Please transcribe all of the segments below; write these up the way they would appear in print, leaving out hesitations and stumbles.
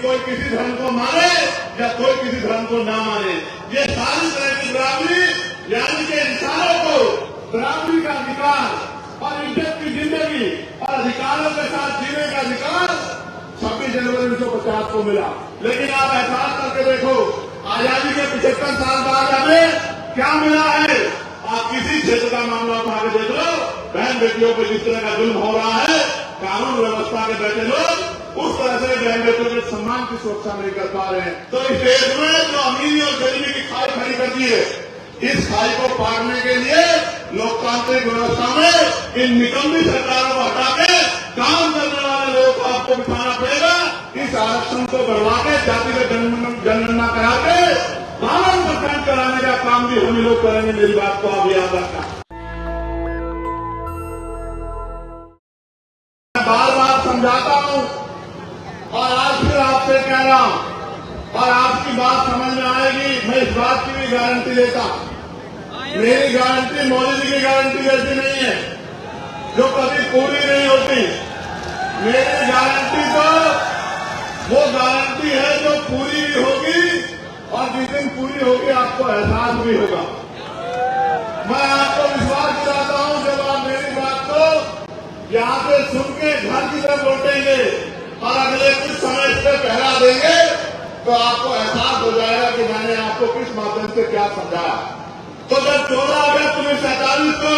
कोई किसी धर्म को माने या कोई किसी धर्म को ना माने। ये सारी तरह की बराबरी यानी कि इंसानों को बराबरी का अधिकार और इज्जत की जिंदगी और अधिकारों के साथ जीने का अधिकार 26 जनवरी 1950 को मिला। लेकिन आप एहसास करके देखो, आजादी के 75 साल बाद हमें क्या मिला है। आप किसी क्षेत्र का मामला उठा के देख लो, बहन बेटियों पर जिस तरह का जुल्म हो रहा है, कानून व्यवस्था के बैठे लोग उस तरह से बहन बेटियों के सम्मान की सुरक्षा नहीं कर पा रहे हैं। तो इस देश में जो अमीरी और गरीबी की खाई खड़ी कर दी है, इस खाई को पारने के लिए लोकतांत्रिक व्यवस्था में इन निकम्मी सरकारों को हटा के काम करने वाले लोगों को आपको बिठाना पड़ेगा। इस आरक्षण को बढ़वा के जातिगत जनगणना करा के 12% कराने का काम भी हम लोग करेंगे। मेरी बात को आप याद रखना। मैं बार बार समझाता हूं और आज फिर आपसे कह रहा हूं और आपकी बात समझ में आएगी। मैं इस बात की भी गारंटी देता हूं, मेरी गारंटी मोदी जी की गारंटी जैसी नहीं है जो कभी पूरी नहीं होती। मेरी गारंटी तो वो गारंटी है जो पूरी भी होगी और जिस दिन पूरी होगी आपको एहसास भी होगा। मैं आपको विश्वास दिलाता हूं, जब आप मेरी बात को यहां से सुन के घर की तरफ लौटेंगे और अगले कुछ समय से पहरा देंगे तो आपको एहसास हो जाएगा कि मैंने आपको किस माध्यम से क्या समझाया। तो जब 14 अगस्त 1947 को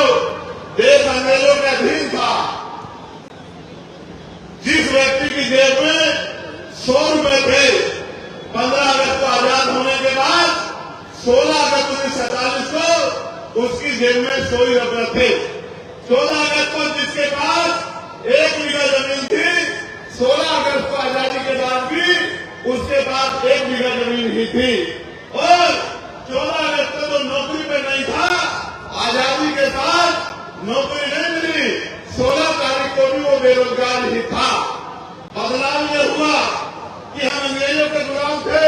देश अंग्रेजों के अधीन था, जिस व्यक्ति की जेब में 100 रुपए थे, 15 अगस्त को आजाद होने के बाद 16 अगस्त 1947 को उसकी जेब में 100 रुपए थे। 14 अगस्त को जिसके पास 1 बीघा जमीन थी, 16 अगस्त को आजादी के बाद भी उसके पास 1 बीघा जमीन ही थी। और 14 अगस्त को तो नौकरी पे नहीं था, आजादी के साथ नौकरी नहीं मिली, 16 तारीख को भी वो बेरोजगार ही था। बदलाव ये हुआ कि हम अंग्रेजों के गुलाम थे।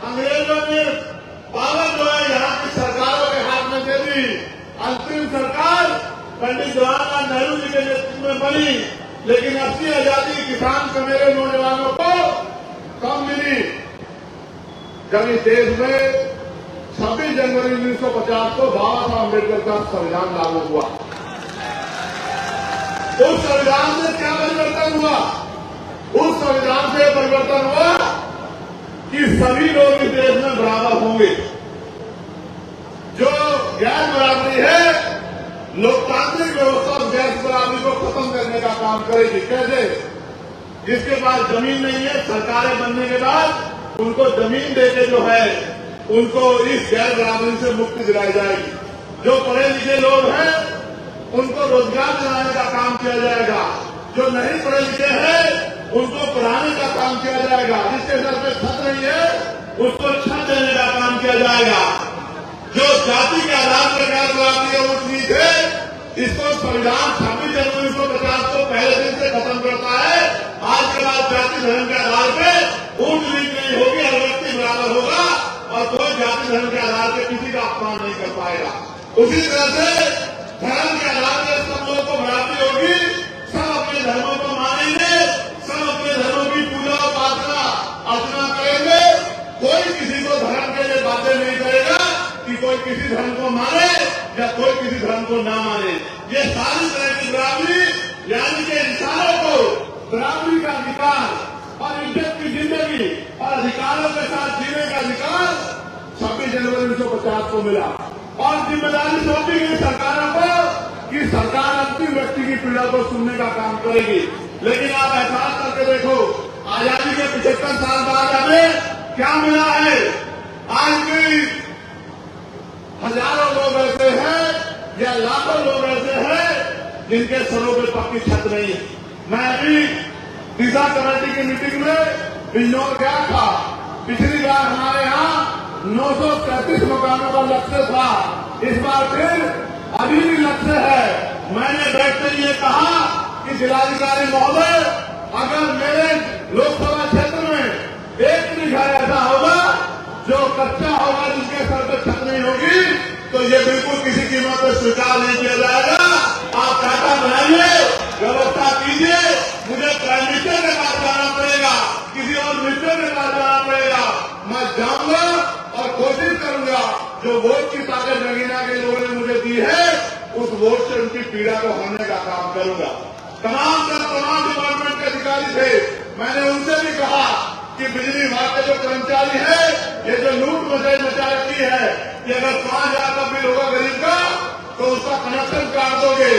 अंग्रेजों ने पावर जो है यहाँ की सरकारों के हाथ में दे दी। अंतिम सरकार पंडित जवाहरलाल नेहरू जी के नेतृत्व में बनी, लेकिन असली आजादी किसान के मेरे नौजवानों को कम मिली जब इस देश में 26 जनवरी 1950 को बाबा साहब अम्बेडकर का संविधान लागू हुआ। उस संविधान से क्या परिवर्तन हुआ? उस संविधान से परिवर्तन हुआ कि सभी लोग इस देश में बराबर होंगे। जो गैर बराबरी है, लोकतांत्रिक व्यवस्था और गैर बराबरी को खत्म करने का काम करेगी। कैसे? जिसके पास जमीन नहीं है, सरकारें बनने के बाद उनको जमीन देके जो है उनको इस गैर बराबरी से मुक्ति दिलाई जाएगी। जो पढ़े लिखे लोग हैं उनको रोजगार दिलाने का काम किया जाएगा। जो नहीं पढ़े लिखे हैं उनको पढ़ाने का काम किया जाएगा। जिसके घर में छत नहीं है उसको छत देने का काम किया जाएगा। जो जाति के आधार पर गैर बराबरी ऊंच नीच है, इसको संविधान 26 जनवरी 1950 को पहले दिन से खत्म करता है। आज के बाद जाति धर्म के आधार पर ऊंच नीच नहीं होगी, हर व्यक्ति बराबर होगा और कोई जाति धर्म के आधार पर किसी का अपमान नहीं कर पाएगा। उसी तरह से धर्म के आधार पर सब लोगों को बराबरी होगी। सब अपने धर्मों को मानेंगे, सब अपने धर्मों की पूजा उपासना अर्चना करेंगे। कोई किसी को धर्म के लिए बातें नहीं करेगा कि कोई किसी धर्म को माने या कोई किसी धर्म को ना माने। ये सारी तरह की बराबरी यानी कि इंसानों को बराबरी का अधिकार और इज्जत की जिंदगी और अधिकारों के साथ जीने का अधिकार 26 जनवरी 1950 को मिला। और जिम्मेदारी सौंपी गई सरकारों को कि सरकार अंतिम व्यक्ति की पीड़ा को सुनने का काम करेगी। लेकिन आप एहसास करके देखो, आजादी के 75 साल बाद हमें क्या मिला है। आज भी हजारों लोग ऐसे हैं या लाखों लोग ऐसे हैं जिनके सरों पर पक्की छत नहीं है। मैं अभी दिशा कमेटी की मीटिंग में बिजनौर गया था। पिछली बार हमारे यहाँ 933 मकानों का लक्ष्य था, इस बार फिर अभी भी लक्ष्य है। मैंने बैठते ये कहा कि जिलाधिकारी महोदय, अगर मेरे लोकसभा क्षेत्र में एक भी घर ऐसा होगा जो कच्चा होगा, जिसके सर पर छत नहीं होगी, तो ये बिल्कुल किसी कीमत पर स्वीकार नहीं किया जाएगा। आप डाटा बनाइए, व्यवस्था कीजिए। मुझे प्राइम मिनिस्टर के पास जाना पड़ेगा, किसी और मिनिस्टर मेरे पास जाना पड़ेगा। मैं जाऊंगा और कोशिश करूंगा जो वोट की ताकत नगीना के लोगों ने मुझे दी है उस वोट से उनकी पीड़ा को हरने का काम करूंगा। तमाम डिपार्टमेंट के अधिकारी थे, मैंने उनसे भी कहा कि बिजली विभाग के जो कर्मचारी है ये जो लूट मचा रखी है कि अगर 5,000 का बिल होगा गरीब का तो उसका कनेक्शन काट दोगे,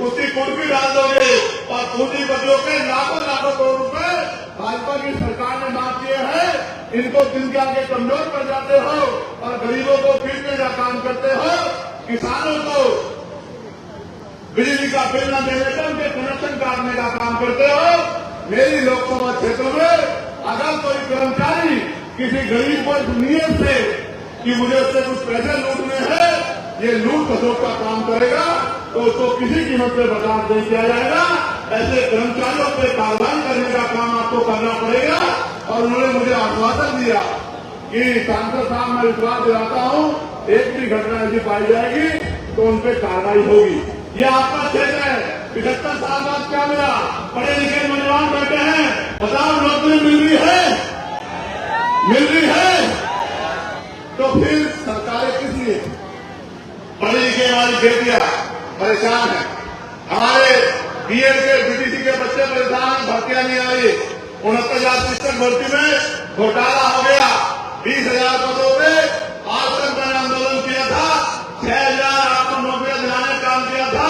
उसकी कुर्सी डाल दोगे और पूंजीपतियों के लाखों करोड़ रुपए भाजपा की सरकार ने माफ किए हैं। इनको दिन के आगे कमजोर कर जाते हो और गरीबों को पीटने का काम करते हो। किसानों को बिजली का बिल न देने पर उनके कनेक्शन काटने का काम करते हो। मेरी लोकसभा क्षेत्र में अगर कोई कर्मचारी किसी गरीब को नियत से कि मुझे उससे कुछ पैसे लूटने हैं, ये लूट खसोट का काम करेगा तो उसको किसी कीमत पे बर्दाश्त नहीं किया जाएगा। ऐसे कर्मचारियों पे कार्रवाई करने का काम आपको करना पड़ेगा। और उन्होंने मुझे आश्वासन दिया कि सांसद साहब मैं विश्वास दिलाता हूं एक भी घटना ऐसी पाई जाएगी तो उन पर कार्रवाई होगी। ये आपका क्षेत्र है, 75 साल बाद क्या मिला? पढ़े लिखे नौजवान बैठे हैं, बताओ नौकरी मिल रही है तो फिर सरकारें किस लिए? पढ़े लिखे हमारी बेटियां परेशान है, हमारे बीएड के बीटीसी के बच्चे परेशान हैं, भर्तियां नहीं आ रही। 69,000 शिक्षक भर्ती में घोटाला हो गया, 20,000 पदों पे आज तक मैंने आंदोलन किया था, 6,000 आपको नौकरियां दिलाने का काम किया था,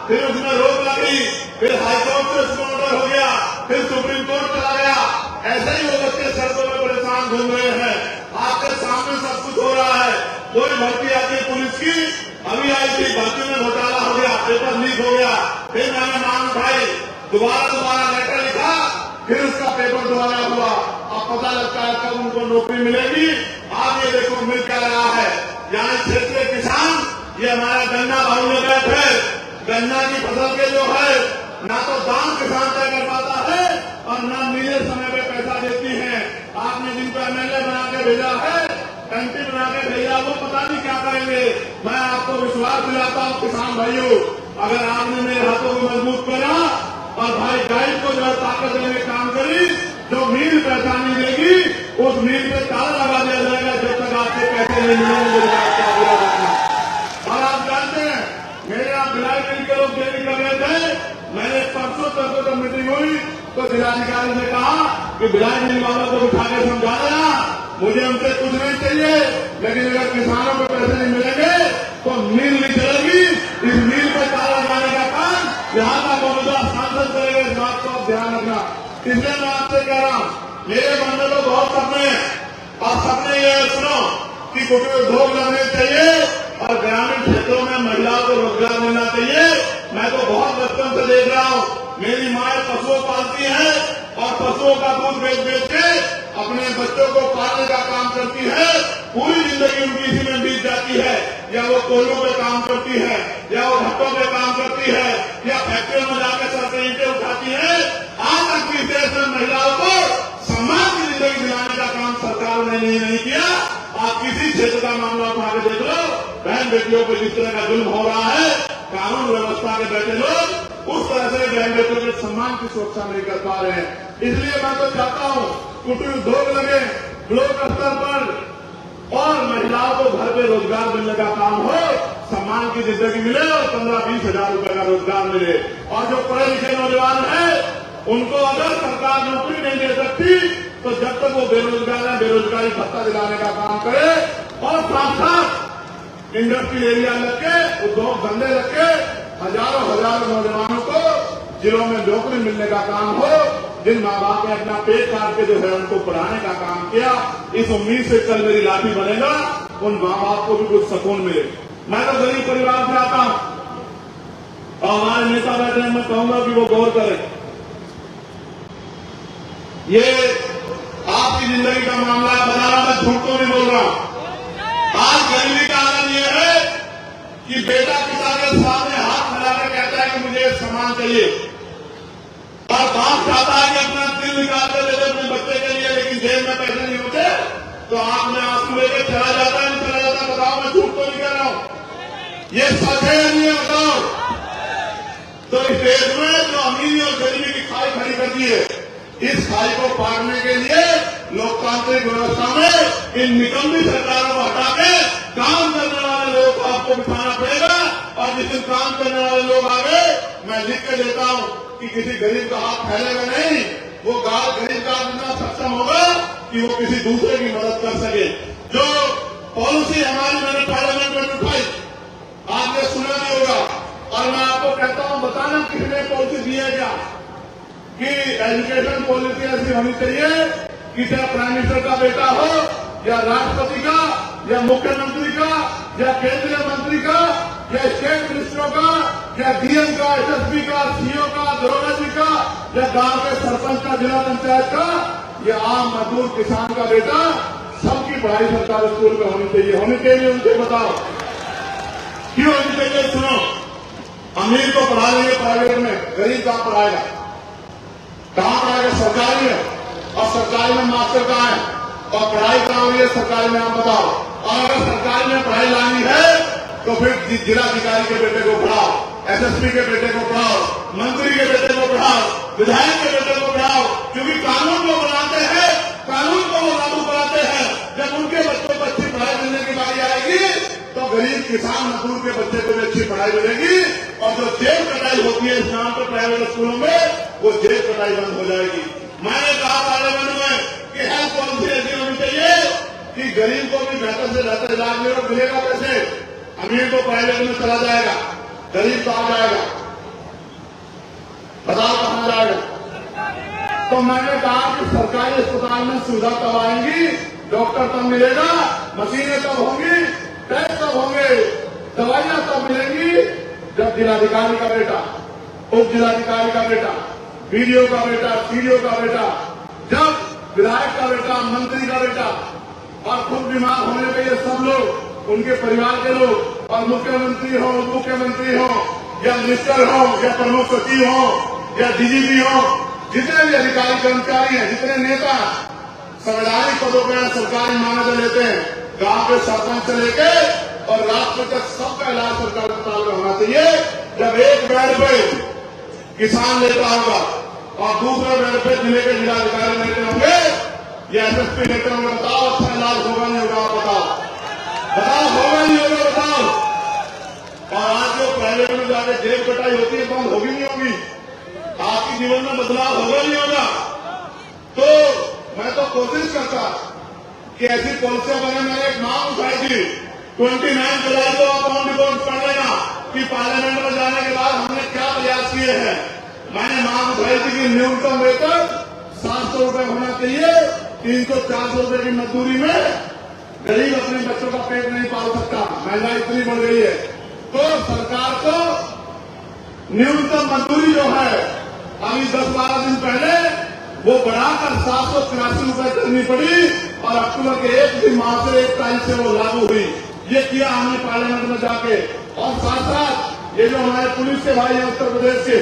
फिर उसमें रोक लगी, फिर हाईकोर्ट से उसमें ऑर्डर हो गया, फिर सुप्रीम कोर्ट चला गया। ऐसे ही वो बच्चे सड़कों में परेशान घूम रहे हैं। आपके सामने सब कुछ हो रहा है। कोई भर्ती आती है पुलिस की, अभी आई थी, भर्ती में घोटाला हो गया, पेपर लीक हो गया, फिर मैंने मांग उठाई, दोबारा लेटर लिखा, फिर उसका पेपर दोबारा हुआ। अब पता लगता है कब उनको नौकरी मिलेगी। आप ये देखो मिल क्या रहा है, यहाँ क्षेत्रीय किसान, ये हमारा गन्ना भाव में बैठ है, गन्ना की फसल के जो है ना तो दाम किसान तय कर पाता है और ना मिले समय पे पैसा देती है। आपने जिनको एमएलए बना के भेजा है, एमपी बना के भेजा, वो पता नहीं क्या करेंगे। मैं आपको विश्वास दिलाता हूँ किसान भाइयों, अगर आपने मेरे हाथों को मजबूत करा और भाई गाइड को जो ताकत देने का काम करी, जो मील पैसा नहीं देगी उस मील पे ताला लगा दिया जाएगा जब तक आपके पैसे नहीं मिलेंगे। और आप जानते हैं मेरे यहाँ भिलाई मिल के लोग देरी कर रहे थे, मैंने परसों तक मीटिंग हुई तो जिलाधिकारी ने कहा कि भिलाई मिल वालों को उठा के समझा देना, मुझे उनसे कुछ नहीं चाहिए, लेकिन अगर किसानों को पैसे नहीं मिलेंगे तो मिल नहीं चलेगी। इस मिल पर ताला लगाने का काम यहाँ का मौजूदा सांसद करेगा, इस बात को आप ध्यान रखना। इसलिए मैं आपसे कह रहा हूँ मेरे मन में तो बहुत सपने हैं और सपने ये सुनो कि कुटीर उद्योग लगने चाहिए और ग्रामीण क्षेत्रों में महिलाओं को रोजगार मिलना चाहिए। मैं तो बहुत बचपन से देख रहा हूँ, मेरी माँ पशुओं पालती है और पशुओं का दूध बेच के अपने बच्चों को पालने का काम करती है। पूरी जिंदगी उनकी इसी में बीत जाती है, या वो कोयलों पे काम करती है, या वो भट्टों पे काम करती है, या फैक्ट्रियों में जाकर सर से ईंटें उठाती है। आज तक इस देश में महिलाओं को सम्मान की जिंदगी दिलाने का काम सरकार ने नहीं किया। आप किसी क्षेत्र का मामला उठा के देख लो, बहन बेटियों पर जिस तरह का जुल्म हो रहा है, कानून व्यवस्था के बैठे लोग उस तरह से बहन बेटियों के सम्मान की सुरक्षा नहीं कर पा रहे हैं। इसलिए मैं तो चाहता हूँ कुटीर उद्योग लगे ब्लॉक स्तर पर और महिलाओं को घर पे रोजगार मिलने का काम हो, सम्मान की जिंदगी मिले और 15-20 हजार रुपए का रोजगार मिले। और जो पढ़े लिखे नौजवान हैं उनको अगर सरकार नौकरी नहीं दे सकती तो जब तक वो बेरोजगार है बेरोजगारी भत्ता दिलाने का काम करे और साथ साथ इंडस्ट्रियल एरिया लग के उद्योग धंधे लग के हजारों नौजवानों को जिलों में नौकरी मिलने का काम हो। जिन माँ बाप ने अपना पेट काट के जो है उनको पढ़ाने का काम किया, इस उम्मीद से कल मेरी लाठी बनेगा, उन माँ बाप को भी कुछ सुकून मिले। मैं तो गरीब परिवार से आता हूं और हमारे नेता बैठे हैं, मैं कहूंगा कि वो गौर करें। ये आपकी जिंदगी का मामला है, बता रहा मैं झूठ तो नहीं बोल रहा। आज गरीबी का आनंद ये है कि बेटा पिता के सामने हाथ मिलाकर कहता है कि मुझे सामान चाहिए और बाप चाहता है कि अपना दिल निकाल कर दे दे अपने बच्चे के लिए, लेकिन जेब में पैसे नहीं होते तो आप में आंसू लेकर चला जाता है, नहीं चला जाता। बताओ मैं झूठ तो नहीं कह रहा हूं, ये सच है नहीं है बताओ। तो इस देश में जो अमीरी और गरीबी की खाई खड़ी कर दी है, इस खाई को पारने के लिए लोकतांत्रिक व्यवस्था में इन निकम्मी सरकारों को हटा के काम करने वाले लोगों को आपको बिठाना पड़ेगा। और जिस दिन काम करने वाले लोग आ गए, मैं लिख के देता हूं कि किसी गरीब का हाथ फैलेगा नहीं, वो गरीब का इतना सक्षम होगा कि वो किसी दूसरे की मदद कर सके। जो पॉलिसी हमारी मैंने पार्लियामेंट में उठाई, आपने सुना नहीं होगा, और मैं आपको कहता हूं, बताना किसने पॉलिसी दी है क्या, कि एजुकेशन पॉलिसी ऐसी होनी चाहिए कि चाहे प्राइम मिनिस्टर का बेटा हो, या राष्ट्रपति का, या मुख्यमंत्री का, या केंद्रीय मंत्री का, या स्टेट मिनिस्टरों का, या डीएम का, एसएसपी का, सीओ का, दरोगा जी का, या गांव के सरपंच का, जिला पंचायत का, या आम मजदूर किसान का बेटा, सबकी पढ़ाई सरकारी स्कूल में होनी चाहिए। होनी चाहिए उनसे बताओ क्यों होनी चाहिए? सुनो, अमीर को पढ़ा लेंगे प्राइवेट में, गरीब कहां पढ़ाएगा? कहां पढ़ाएगा? सरकारी में। और सरकारी में मास्टर कहां है? और पढ़ाई कहां हुई है सरकारी में? आप बताओ। और अगर सरकारी में पढ़ाई लानी है तो फिर जिलाधिकारी के बेटे को पढ़ाओ, एसएसपी के बेटे को पढ़ाओ, मंत्री के बेटे को पढ़ाओ, विधायक के बेटे को पढ़ाओ, क्योंकि कानून को बनाते हैं, कानून को वो लागू कराते हैं। जब उनके बच्चों को अच्छी पढ़ाई देने की बारी आएगी तो गरीब किसान मजदूर के बच्चे को भी अच्छी पढ़ाई मिलेगी। और जो जेब कटाई होती है इस नाम पर प्राइवेट स्कूलों में, वो जेब कटाई बंद हो जाएगी। मैंने कहा पार्लियामेंट में कि हेल्थ पॉलिसी ऐसी होनी चाहिए कि गरीब को भी बेहतर से बेहतर इलाज मिलेगा। कैसे? अमीर को प्राइवेट में चला जाएगा, गरीब कहां जाएगा? बताओ कहां जाएगा? तो मैंने कहा कि सरकारी अस्पताल में सुविधा तब आएंगी, डॉक्टर तब मिलेगा, मशीनें तब होंगी, टेस्ट तब होंगे, दवाइयां तब मिलेंगी जब जिलाधिकारी का बेटा, उप जिलाधिकारी का बेटा, बीडीओ का बेटा, सीडीओ का बेटा, जब विधायक का बेटा, मंत्री का बेटा, और खुद बीमार होने पे ये सब लोग, उनके परिवार के लोग, और मुख्यमंत्री हो, उप मुख्यमंत्री हो, या मिनिस्टर हो, या प्रमुख सचिव हो, या डीजीपी हो, जितने भी अधिकारी कर्मचारी हैं, जितने नेता संवैधानिक पदों पर सरकारी मान्यता लेते हैं, गांव के सरपंच से लेके और राष्ट्र तक सबका इलाज सरकारी अस्पताल में होना चाहिए। जब एक बेड पे किसान लेता होगा और दूसरे बेड पे जिले के जिलाधिकारी लेते होंगे या एसएसपी लेते होंगे, बताओ अच्छा इलाज होगा नहीं होगा? बताओ होगा नहीं होगा? बताओ। और आज जो प्राइवेट में जाके जेब कटाई होती है, बंद होगी नहीं होगी? आपके जीवन में बदलाव होगा नहीं होगा? तो मैं तो कोशिश करता कि ऐसी पॉलिसियां बने। मैंने एक मांग उठाई थी 29 जुलाई को, आप ऑन रिकॉर्ड पढ़ लेना कि पार्लियामेंट में जाने के बाद हमने क्या प्रयास किए हैं। मैंने मांग उठाई थी कि न्यूनतम वेतन 700 रुपए होना चाहिए। 300-400 रुपए की मजदूरी में गरीब अपने बच्चों का पेट नहीं पाल सकता, महंगाई इतनी बढ़ गई है। तो सरकार को न्यूनतम मजदूरी जो है अभी 10-12 दिन पहले वो बढ़ाकर 783 रुपए करनी पड़ी, और अक्टूबर के 1 माह से 1 तारीख से वो लागू हुई। ये किया हमने पार्लियामेंट में जाके। और साथ साथ ये जो हमारे पुलिस के भाई हैं उत्तर प्रदेश के,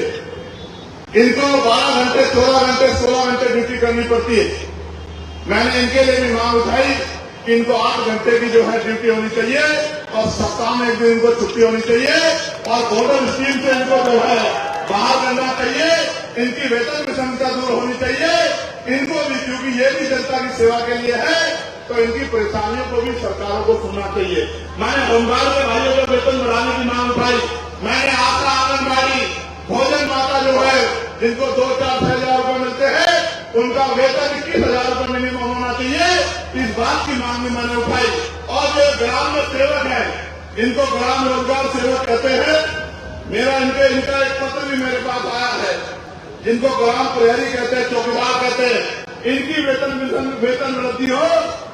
इनको 12 घंटे, 14 घंटे, 16 घंटे ड्यूटी करनी पड़ती है। मैंने इनके लिए भी मांग उठाई कि इनको 8 घंटे की जो है ड्यूटी होनी चाहिए, और सप्ताह में 1 दिन इनको छुट्टी होनी चाहिए, और बॉर्डर स्कीम से इनको जो है बाहर करना चाहिए। इनकी वेतन विषमता दूर होनी चाहिए इनको भी, क्योंकि ये भी जनता की सेवा के लिए है, तो इनकी परेशानियों को भी सरकारों को सुनना चाहिए। मैंने होमगार्ड के भाइयों का वेतन बढ़ाने की मांग उठाई। मैंने आशा, आंगनबाड़ी, भोजन माता जो है, जिनको 2-4-6 हजार रुपए मिलते हैं, उनका वेतन 21,000 रुपए मिनिमम होना चाहिए। इस बात की मांग भी मैंने उठाई। और जो ग्राम में सेवक है, इनको ग्राम रोजगार सेवक कहते हैं। इनका एक पत्र भी मेरे पास आया है, जिनको ग्राम प्रहरी कहते हैं, चौकीदार कहते हैं। इनकी वेतन वृद्धि हो,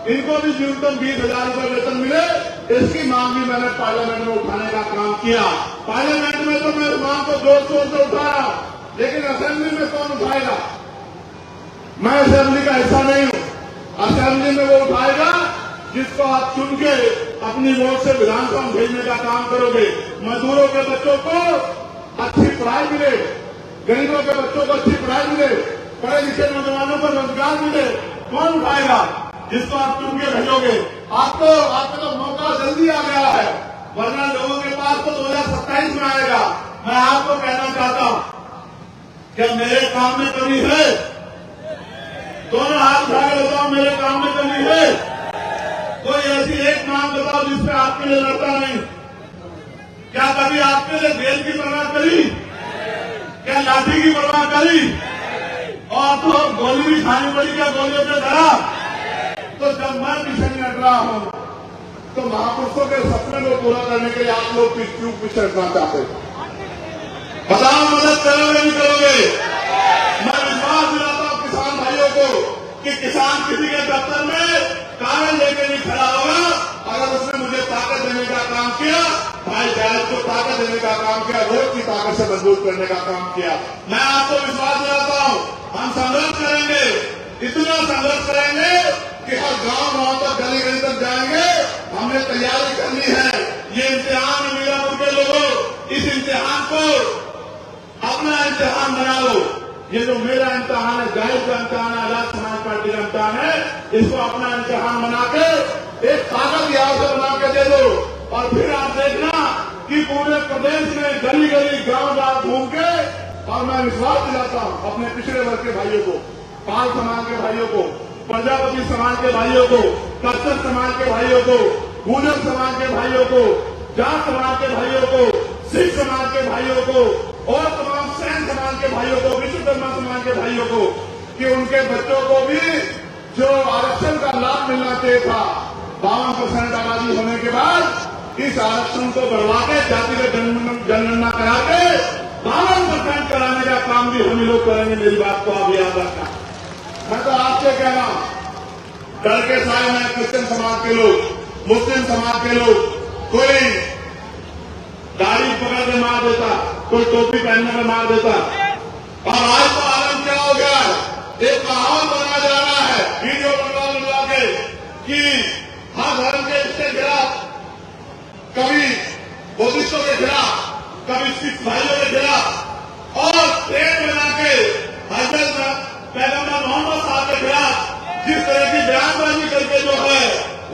इनको भी न्यूनतम 20,000 रुपए वेतन मिले, इसकी मांग भी मैंने पार्लियामेंट में उठाने का काम किया। पार्लियामेंट में तो मैं इस मांग को जोर शोर से उठाया, लेकिन असेंबली में कौन उठाएगा? मैं असेंबली का हिस्सा नहीं हूं। असेंबली में वो उठाएगा जिसको आप चुन के अपनी वोट से विधानसभा में भेजने का काम करोगे। मजदूरों के बच्चों को अच्छी पढ़ाई मिले, गरीबों के बच्चों को अच्छी पढ़ाई मिले, पढ़े लिखे नौजवानों को रोजगार मिले, कौन उठाएगा? जिसको आप चुन के भेजोगे। आपको तो मौका जल्दी आ गया है, वरना लोगों के पास तो 2027 में आएगा। मैं आपको कहना चाहता हूं, क्या मेरे काम में कमी है? दोनों हाथ उठा के बताओ मेरे काम में कमी है? कोई ऐसी एक नाम बताओ जिसपे आपके लिए लड़ता नहीं। क्या कभी आपके लिए जेल की परवाह करी? क्या लाठी की परवाह करी? और तो गोली भी खानी पड़ी, क्या गोलियों से डरा? तो जब मैं पीछे नहीं हट रहा हूं तो महापुरुषों के सपने को पूरा करने के लिए आप लोग क्यों पीछे हटना चाहते? बताओ, मदद करोगे नहीं करोगे? मैं विश्वास दिलाता हूं किसान भाइयों को कि किसान किसी के दफ्तर में कागज लेके नहीं खड़ा होगा अगर उसने मुझे ताकत देने का काम किया, भाई जायज को ताकत देने का काम किया, वोट की ताकत से मजबूत करने का काम किया। मैं आपको विश्वास दिलाता हूं हम संघर्ष करेंगे, इतना संघर्ष करेंगे कि हर गांव तक, गली गली तक जाएंगे। हमने तैयारी करनी है। ये इम्तिहान है मीरापुर के लोगों, इस इम्तिहान को अपना इम्तिहान बना लो। ये जो मेरा इम्तिहान है, जाहिर का इम्तिहान है, आजाद समाज पार्टी का इम्तिहान है, इसको अपना इम्तिहान बना के एक ताकत यहाँ से बना के दे दो। और फिर आप देखना कि पूरे प्रदेश में गली गली गांव गांव घूम के, और मैं विश्वास दिलाता हूं अपने पिछड़े वर्ग के भाइयों को, पाल समाज के भाइयों को, प्रजापति समाज के भाइयों को, कश्यप समाज के भाइयों को, गुर्जर समाज के भाइयों को, जाट समाज के भाइयों को, सिख समाज के भाइयों को और तमाम सैन समाज के भाइयों को, विश्वकर्मा समाज के भाइयों को कि उनके बच्चों को भी जो आरक्षण का लाभ मिलना चाहिए था 52% आबादी होने के बाद, इस आरक्षण को बढ़वा के जातिगत जनगणना करा के 52% कराने का काम भी हम लोग करेंगे। मेरी बात को आप याद रखना। मैं तो आपसे कह रहा हूं, डर के साए में क्रिश्चियन समाज के लोग, मुस्लिम समाज के लोग, कोई दाढ़ी पकड़ के मार देता, कोई टोपी पहनने में मार देता। और आज तो आलम क्या हो गया, एक माहौल बना जा रहा है वीडियो बनवा के कि हर धर्म के इसके खिलाफ, कभी बुद्धिस्टों के खिलाफ, कभी सिख भाइयों के खिलाफ, और ट्रेन बना के हजरत पैगंबर मोहम्मद साहब के खिलाफ जिस तरह की बयानबाजी करके जो है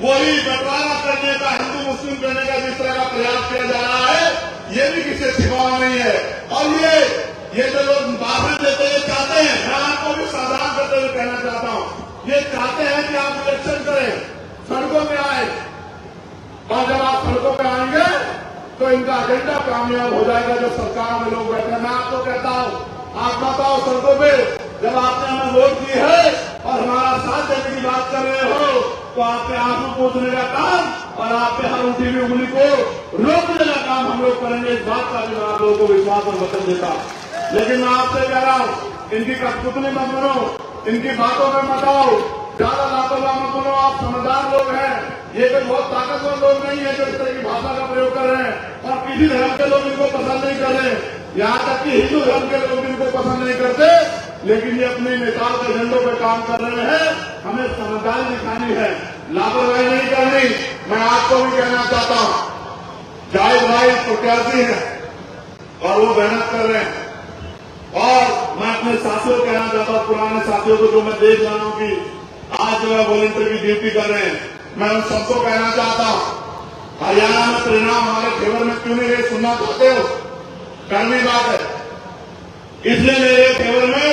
वही बंटवारा करने का, हिंदू मुस्लिम करने का जिस तरह का प्रयास किया जा रहा है, ये भी किसी छिपावा नहीं है। और ये जो लोग भाषण देते हैं चाहते हैं, मैं आपको भी सावधान करते हुए कहना चाहता हूं, ये चाहते हैं कि आप इलेक्शन करें, सड़कों में आए, और जब आप सड़कों में आएंगे तो इनका एजेंडा कामयाब हो जाएगा। जो सरकार में लोग बैठे हैं, मैं आपको कहता हूं, आप बताओ सड़कों पे जब आपने हमें वोट दी है और हमारा साथ देने की बात कर रहे हो तो आपके आंसू पोंछने का काम और आपके हर उठी हुई उंगली को रोकने का काम हम लोग करेंगे। इस बात का भी मैं आप लोगों को विश्वास और वचन देता हूं। लेकिन मैं आपसे कह रहा हूं, इनकी कठपुतली मत बनो, इनकी बातों में मत आओ, ज्यादा लापरवाह मत बनो। आप समझदार लोग हैं, ये कोई बहुत ताकतवर लोग नहीं है जो इस तरह की भाषा का प्रयोग कर रहे हैं। और किसी धर्म के लोग इनको पसंद नहीं कर रहे, यहाँ तक कि हिंदू धर्म के लोग इनको पसंद नहीं करते, लेकिन ये अपने नेताओं के एजेंडों पे काम कर रहे हैं। हमें समझदारी दिखानी है, लापरवाही नहीं करनी। मैं आपको भी कहना चाहता हूं, जाहिद भाई प्रत्याशी है और वो मेहनत कर रहे हैं, और मैं अपने साथियों को कहना चाहता हूं, पुराने साथियों को जो मैं देख रहा हूं कि आज जो है वॉलंटियर की ड्यूटी कर रहे हैं, मैं उन सबको कहना चाहता हूं, हरियाणा में परिणाम हमारे फेवर में क्यों नहीं रहे, सुनना चाहते हो? करनी बात है, इसलिए मेरे फेवर में,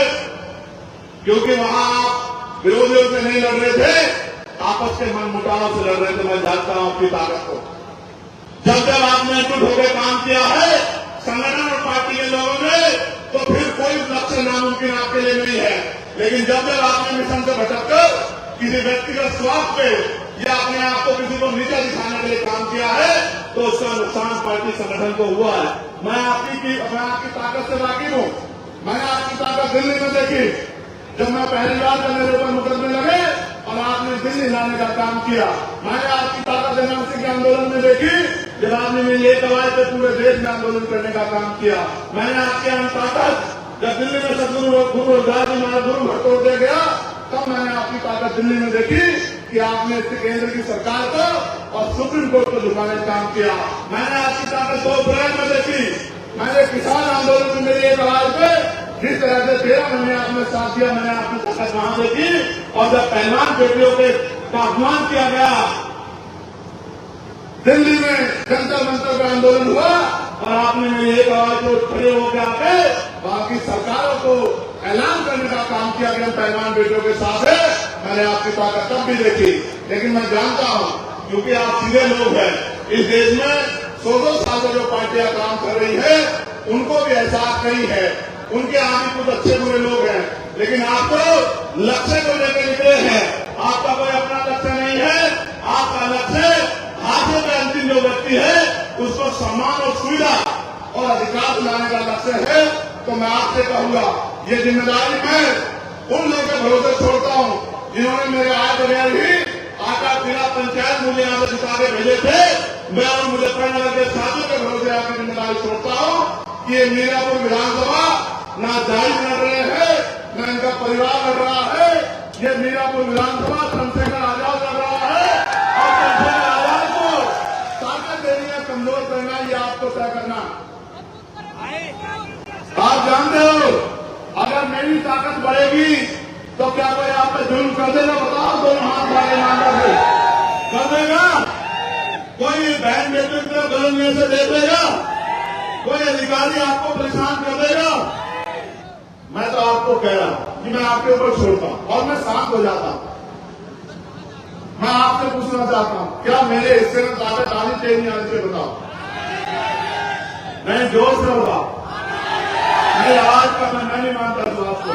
क्योंकि वहां आप विरोधियों से नहीं लड़ रहे थे, आपस के मन मुटाव से लड़ रहे थे। मैं जानता हूं आपकी ताकत को। जब आपने एकजुट होकर काम किया है संगठन और पार्टी के लोगों ने, तो फिर कोई लक्ष्य नामुमकिन आपके लिए नहीं है। लेकिन जब आपने मिशन से भटककर किसी व्यक्तिगत स्वार्थ पे या अपने आप को किसी को नीचा दिखाने के लिए काम किया है, तो उसका नुकसान पार्टी संगठन को हुआ है। मैं आपकी ताकत से वाकिफ हूं। मैंने आपकी ताकत दिल्ली में देखी, जब मैं पहली बार जब मेरे ऊपर मुकदमे लगे और आपने दिल्ली लाने का काम किया। मैंने आपकी ताकत एनआरसी के आंदोलन में देखी, जब आपने मेरी एक आवाज पे पूरे देश में आंदोलन करने का काम किया। मैंने आपके ताकत जब दिल्ली में सदगुरु गुरु रविदास जी महाराज गुरु भट्ट तोड़ दिया गया, तब मैंने आपकी ताकत दिल्ली में देखी कि आपने केंद्र की सरकार को और सुप्रीम कोर्ट को झुकाने का काम किया। मैंने आपकी ताकत 2 अप्रैल में देखी। मैंने किसान आंदोलन में मेरी एक आवाज पे जिस तरह से 13 महीने आपने साथ दिया, मैंने आपकी ताकत वहां देखी। और जब पहलवान बेटियों के अपमान किया गया, दिल्ली में जंतर मंतर का आंदोलन हुआ और आपने मेरी एक आवाज को खड़े होकर आके बाकी सरकारों को ऐलान करने का काम किया गया पहलवान बेटों के साथ है। मैंने आपकी ताकत तब भी देखी, लेकिन मैं जानता हूं क्योंकि आप सीधे लोग हैं, इस देश में 100 साल से जो पार्टियां काम कर रही है उनको भी एहसास नहीं है। उनके आगे कुछ अच्छे बुरे लोग हैं, लेकिन आप तो लक्ष्य को लेकर निकले हैं। आपका कोई अपना लक्ष्य नहीं है। आपका लक्ष्य हाथों में अंतिम जो व्यक्ति है उसको सम्मान और सुविधा और अधिकार दिलाने का लक्ष्य है। तो मैं आपसे कहूंगा, ये जिम्मेदारी मैं उन लोगों के भरोसे छोड़ता हूं जिन्होंने मेरे आए बगैर ही आटा जिला पंचायत मुझे यहाँ से जिता के भेजे थे। मैं और मुजफ्फरनगर के साथियों के भरोसे आपकी जिम्मेदारी छोड़ता हूं कि ये मीरापुर विधानसभा ना जायज लड़ रहे हैं, न इनका परिवार लड़ रहा है। ये मीरापुर विधानसभा चंद्रशेखर आजाद लड़ रहा है और चंद्रशेखर आजाद को ताकत देनी है, कमजोर करना, ये आपको तय करना। आप जानते हो अगर मेरी ताकत बढ़ेगी तो क्या कोई आप पे जुल्म कर देगा? बताओ, दोनों हाथ वाले मांगा से कर देगा? कोई बहन बेटे को गलत से देख लेगा? कोई अधिकारी आपको परेशान कर देगा? मैं तो आपको कह रहा हूं कि मैं आपके ऊपर छोड़ता हूं और मैं शांत हो जाता हूं। मैं आपसे पूछना चाहता हूं, क्या मेरे हिस्से में ताकत आनी चाहिए नहीं आनी चाहिए? बताओ। मैं जोर से होगा, मैं आज का मैं नहीं मानता हूं आपको।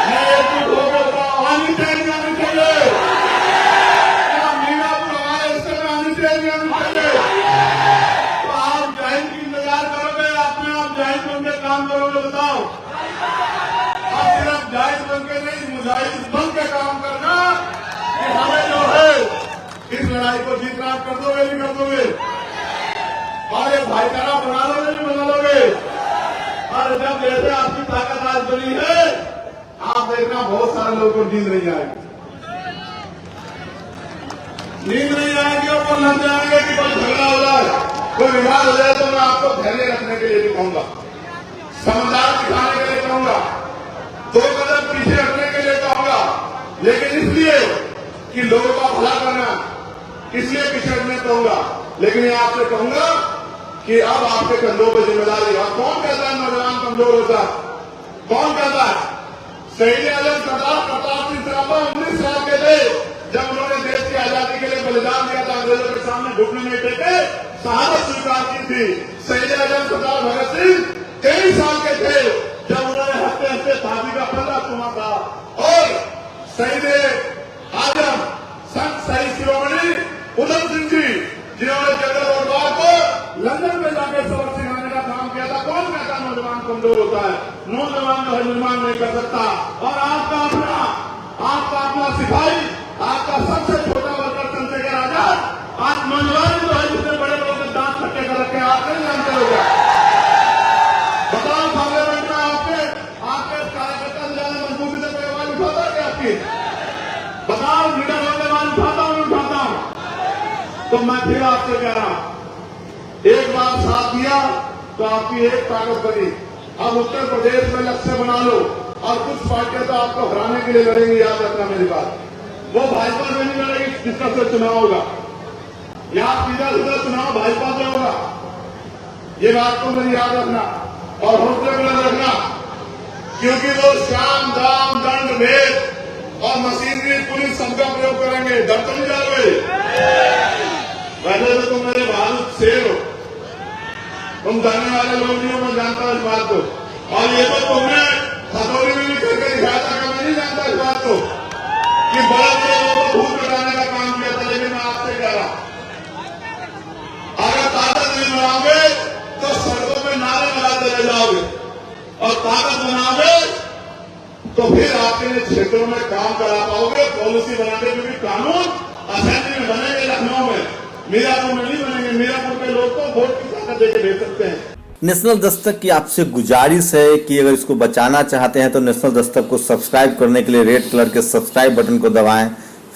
मैं एकजुट होकर बताओ, आनी चाहिए आनी चाहिए? क्या मीरापुर हमारे हिस्से में आनी चाहिए आनी चाहिए? तो आप जाहिर की इंतजार करोगे, अपने आप जाहिर बन के काम करोगे? बताओ। आप सिर्फ जाहिर बन के नहीं, मुजाहिद बन के काम करना कि हमें जो है इस लड़ाई को जीतना। कर दोगे नहीं कर दोगे? और ये भाईचारा बना लोगे नहीं बना लोगे? और जब जैसे आपकी ताकत आज बनी है, आप देखना बहुत सारे लोगों को नींद नहीं आएगी। नींद नहीं आएगी और वो लग जाएंगे कि कोई झगड़ा हो जाए, कोई विवाद हो जाए। तो मैं आपको धैर्य रखने के लिए भी कहूंगा, समझदार दिखाने के लिए कहूंगा, 2 कदम पीछे हटने के लिए कहूंगा, लेकिन इसलिए कि लोगों का भला करना, इसलिए पीछे हटने कहूंगा। लेकिन ये आपसे कहूंगा कि अब आपके कंधों पर जिम्मेदारी है। कौन कहता है नौजवान कमजोर होता है? कौन कहता है? शहीद आजम सरदार प्रताप सिंह सराभा 19 साल के थे जब उन्होंने देश की आजादी के लिए बलिदान दिया था। अंग्रेजों के सामने घुटने नहीं टेके, शहादत स्वीकार की थी। शहीद आजम सरदार भगत सिंह 23 साल के थे जब उन्होंने हंसते हंसते फांसी का फंदा चुमा था। और शहीद आजम संत शहीद शिरोमणि उधम सिंह जी, जिन्होंने जनरल वॉरबार को लंदन में जाकर सबक सिखाने का काम किया था। कौन कहता नौजवान कमजोर होता है? नौजवान जो है निर्माण नहीं कर सकता। और आपका अपना सिपाही, आपका सबसे छोटा वर्कर चंद्रशेखर आजाद आज नौजवान जो है जितने बड़े लोग दांत खट्टे कर रखे हैं, आप नहीं जानते हो क्या? बताओ पार्लियामेंट में आपके कार्यकर्ता से ज्यादा मजबूती से कोई आवाज उठाता है क्या आपकी? बताओ, लीडर होने आवाज उठाता हूं नहीं उठाता हूं? तो मैं फिर आपसे कह रहा हूं, एक बार साथ दिया तो आपकी एक ताकत बनी। अब उत्तर प्रदेश में लक्ष्य बना लो और कुछ पार्टियां तो आपको हराने के लिए लड़ेंगी। याद रखना मेरी बात, वो भाजपा से नहीं लड़ेगी जिसका से चुनाव होगा, या सीधा सीधा चुनाव भाजपा से होगा। ये बात को मेरी याद रखना और हौसले बुलंद रखना, क्योंकि वो शाम दाम दंड भेद और मशीनरी पुलिस सबका प्रयोग करेंगे। डर तो नहीं जाओगे? वैसे तो तुम मेरे बहादुर शेर हो, तुम डरने वाले लोग नहीं हो, मैं जानता हूं इस बात को। और ये तो तुमने खतौली में भी करके दिखाया था कि मैं नहीं जानता इस बात को कि बड़े बड़े लोगों को भूत बनाने का काम किया था। लेकिन मैं आपसे कह रहा हूं, अगर ताकत नहीं बनाओगे तो सड़कों में नारे लगाते रह जाओगे, और ताकत बनाओगे तो फिर आपके क्षेत्रों में काम करा पाओगे, पॉलिसी बनाने के भी कानून असेंबली में बनेंगे। लखनऊ में, मीरापुर में नहीं बनेंगे। मीरापुर के लोग को वोट की ताकत देकर भेज सकते हैं। नेशनल दस्तक की आपसे गुजारिश है कि अगर इसको बचाना चाहते हैं तो नेशनल दस्तक को सब्सक्राइब करने के लिए रेड कलर के सब्सक्राइब बटन को दबाएं,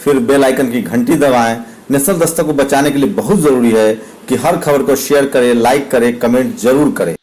फिर बेल आइकन की घंटी दबाएं। नेशनल दस्तक को बचाने के लिए बहुत जरूरी है कि हर खबर को शेयर करें, लाइक करें, कमेंट जरूर करें।